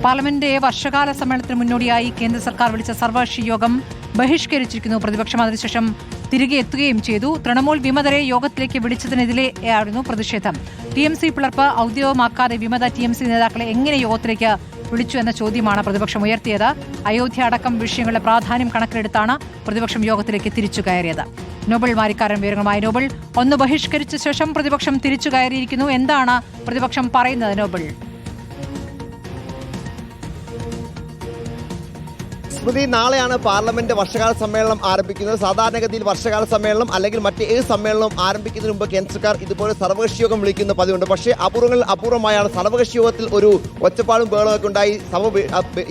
Parliament വർഷകാല സമ്മേളനത്തിന് മുന്നോടിയായി കേന്ദ്ര സർക്കാർ വിളിച്ച സർവകക്ഷി യോഗം ബഹിഷ്കരിച്ചിരിക്കുന്നു. പ്രതിപക്ഷം അതിനുശേഷം തിരികെ എത്തുകയും ചെയ്തു. തൃണമൂൽ വിമതരെ യോഗത്തിലേക്ക് വിളിച്ചതിനെതിരെയായിരുന്നു പ്രതിഷേധം. ടിഎംസി പിളർപ്പ് ഔദ്യോഗികമാക്കാതെ വിമത ടിഎംസി നേതാക്കളെ എങ്ങനെ യോഗത്തിലേക്ക് വിളിച്ചു എന്ന ചോദ്യമാണ് പ്രതിപക്ഷം ഉയർത്തിയത്. അയോധ്യ അടക്കം വിഷയങ്ങളുടെ പ്രാധാന്യം കണക്കിലെടുത്താണ് പ്രതിപക്ഷം യോഗത്തിലേക്ക് തിരിച്ചു കയറിയത്. നോബൽ മാരിക്കാരൻ വിവരങ്ങളുമായി. നോബൽ, ഒന്ന് ബഹിഷ്കരിച്ച ശേഷം പ്രതിപക്ഷം തിരിച്ചു കയറിയിരിക്കുന്നു. എന്താണ് പ്രതിപക്ഷം പറയുന്നത്? നോബൽ, സ്മൃതി, നാളെയാണ് പാർലമെന്റ് വർഷകാല സമ്മേളനം ആരംഭിക്കുന്നത്. സാധാരണഗതിയിൽ വർഷകാല സമ്മേളനം അല്ലെങ്കിൽ മറ്റേത് സമ്മേളനം ആരംഭിക്കുന്നതിന് മുമ്പ് കേന്ദ്ര സർക്കാർ ഇതുപോലെ സർവകക്ഷി യോഗം വിളിക്കുന്ന പതിവുണ്ട്. പക്ഷേ അപൂർവമായാണ് സർവകക്ഷി യോഗത്തിൽ ഒരു ഒച്ചപ്പാടും ബഹളമൊക്കെ ഉണ്ടായി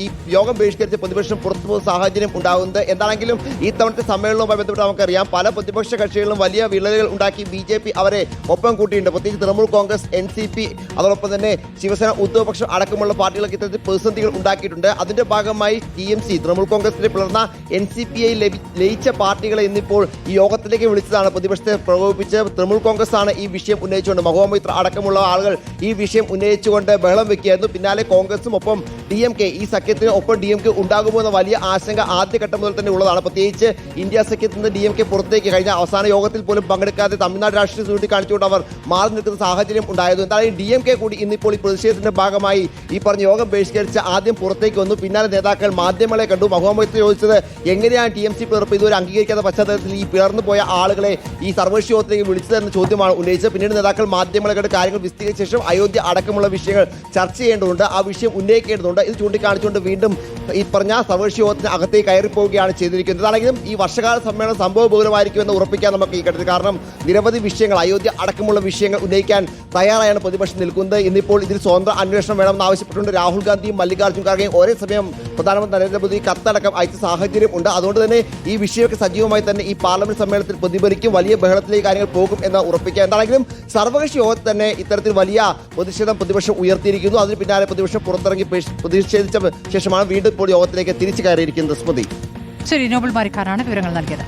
ഈ യോഗം ബഹിഷ്കരിച്ച പ്രതിപക്ഷം പുറത്തുപോകുന്ന സാഹചര്യം ഉണ്ടാകുന്നത്. എന്താണെങ്കിലും ഈ തവണത്തെ സമ്മേളനവുമായി ബന്ധപ്പെട്ട് നമുക്കറിയാം, പല പ്രതിപക്ഷ കക്ഷികളിലും വലിയ വിള്ളലുകൾ ഉണ്ടാക്കി ബി.ജെ.പി. അവരെ ഒപ്പം കൂട്ടിയിട്ടുണ്ട്. പ്രത്യേകിച്ച് തൃണമൂൽ കോൺഗ്രസ്, എൻ.സി.പി, അതോടൊപ്പം തന്നെ ശിവസേന, ഉദ്ധവപക്ഷം അടക്കമുള്ള പാർട്ടികൾക്ക് ഇത്തരത്തിൽ പ്രതിസന്ധികൾ ഉണ്ടാക്കിയിട്ടുണ്ട്. അതിന്റെ ഭാഗമായി ടി.എം.സി, തൃണമൂൽ കോൺഗ്രസിനെ പിളർന്ന എൻ.സി.പി.ഐ ലയിച്ച പാർട്ടികളെ ഇന്നിപ്പോൾ ഈ യോഗത്തിലേക്ക് വിളിച്ചതാണ്. പ്രതിപക്ഷത്തെ പ്രകോപിപ്പിച്ച് തൃണമൂൽ കോൺഗ്രസ് ആണ് ഈ വിഷയം ഉന്നയിച്ചുകൊണ്ട്, മഹോമിത്ര അടക്കമുള്ള ആളുകൾ ഈ വിഷയം ഉന്നയിച്ചുകൊണ്ട് ബഹളം വെക്കുകയായിരുന്നു. പിന്നാലെ കോൺഗ്രസും ഒപ്പം DMK, ഈ സഖ്യത്തിന് ഒപ്പം DMK ഉണ്ടാകുമോ എന്ന വലിയ ആശങ്ക ആദ്യഘട്ടം മുതൽ തന്നെ ഉള്ളതാണ്. പ്രത്യേകിച്ച് ഇന്ത്യ സഖ്യത്തിൽ നിന്ന് DMK പുറത്തേക്ക് കഴിഞ്ഞ അവസാന യോഗത്തിൽ പോലും പങ്കെടുക്കാതെ തമിഴ്നാട് രാഷ്ട്രീയം ചൂണ്ടിക്കാണിച്ചുകൊണ്ട് അവർ മാറി നിൽക്കുന്ന സാഹചര്യം ഉണ്ടായിരുന്നു. എന്തായാലും DMK കൂടി ഇന്നിപ്പോൾ ഈ പ്രതിഷേധത്തിന്റെ ഭാഗമായി ഈ പറഞ്ഞ യോഗം ബഹിഷ്കരിച്ച് ആദ്യം പുറത്തേക്ക് വന്നു. പിന്നാലെ നേതാക്കൾ മാധ്യമങ്ങളെ കണ്ടു. മഹോമിത്ര ചോദിച്ചത് എങ്ങനെയാണ് ടി.എം.സി പിളർപ്പ് ഇതുവരെ അംഗീകരിക്കാത്ത പശ്ചാത്തലത്തിൽ ഈ പിളർന്നു പോയ ആളുകളെ ഈ സർവകക്ഷി യോഗത്തിലേക്ക് വിളിച്ചതെന്ന ചോദ്യമാണ് ഉന്നയിച്ചത്. പിന്നീട് നേതാക്കൾ മാധ്യമങ്ങളെ കണ്ട് കാര്യങ്ങൾ വിശദീകരിച്ച ശേഷം അയോധ്യ അടക്കമുള്ള വിഷയങ്ങൾ ചർച്ച ചെയ്യേണ്ടതുണ്ട്, ആ വിഷയം ഉന്നയിക്കേണ്ടതുണ്ട്. ഇത് ചൂണ്ടിക്കാണിച്ചുകൊണ്ട് വീണ്ടും ഈ പറഞ്ഞ സർവകക്ഷി യോഗത്തിന് അകത്തേക്ക് കയറിപ്പോവുകയാണ് ചെയ്തിരിക്കുന്നത്. അതാണെങ്കിലും ഈ വർഷകാല സമ്മേളനം സംഭവബഹുലമായിരിക്കുമെന്ന് ഉറപ്പിക്കാൻ നമുക്ക് ഈ ഘട്ടത്തിൽ, കാരണം നിരവധി വിഷയങ്ങൾ, അയോധ്യ അടക്കമുള്ള വിഷയങ്ങൾ ഉന്നയിക്കാൻ തയ്യാറായാണ് പ്രതിപക്ഷം നിൽക്കുന്നത്. ഇന്നിപ്പോൾ ഇതിൽ സ്വതന്ത്ര അന്വേഷണം വേണമെന്ന് ആവശ്യപ്പെട്ടുകൊണ്ട് രാഹുൽ ഗാന്ധിയും മല്ലികാർജ്ജുൻ ഖാർഗെയും ഒരേ സമയം പ്രധാനമന്ത്രി നരേന്ദ്രമോദി കത്തടക്കം അയച്ച സാഹചര്യം ഉണ്ട്. അതുകൊണ്ട് തന്നെ ഈ വിഷയമൊക്കെ സജീവമായി തന്നെ ഈ പാർലമെന്റ് സമ്മേളനത്തിൽ പ്രതിഫലിക്കും, വലിയ ബഹളത്തിലേക്ക് കാര്യങ്ങൾ പോകും എന്ന് ഉറപ്പിക്കുക. എന്താണെങ്കിലും സർവകക്ഷി യോഗത്തിൽ തന്നെ ഇത്തരത്തിൽ വലിയ പ്രതിഷേധം പ്രതിപക്ഷം ഉയർത്തിയിരിക്കുന്നു. അതിന് പിന്നാലെ പ്രതിപക്ഷം പുറത്തിറങ്ങി പ്രതിഷേധിച്ച ശേഷമാണ് വീണ്ടും ഇപ്പോൾ യോഗത്തിലേക്ക് തിരിച്ചു കയറിയിരിക്കുന്നത്. സ്മൃതി, ശരി, നോബൽ മാരിക്കാരാണ് വിവരങ്ങൾ നൽകിയത്.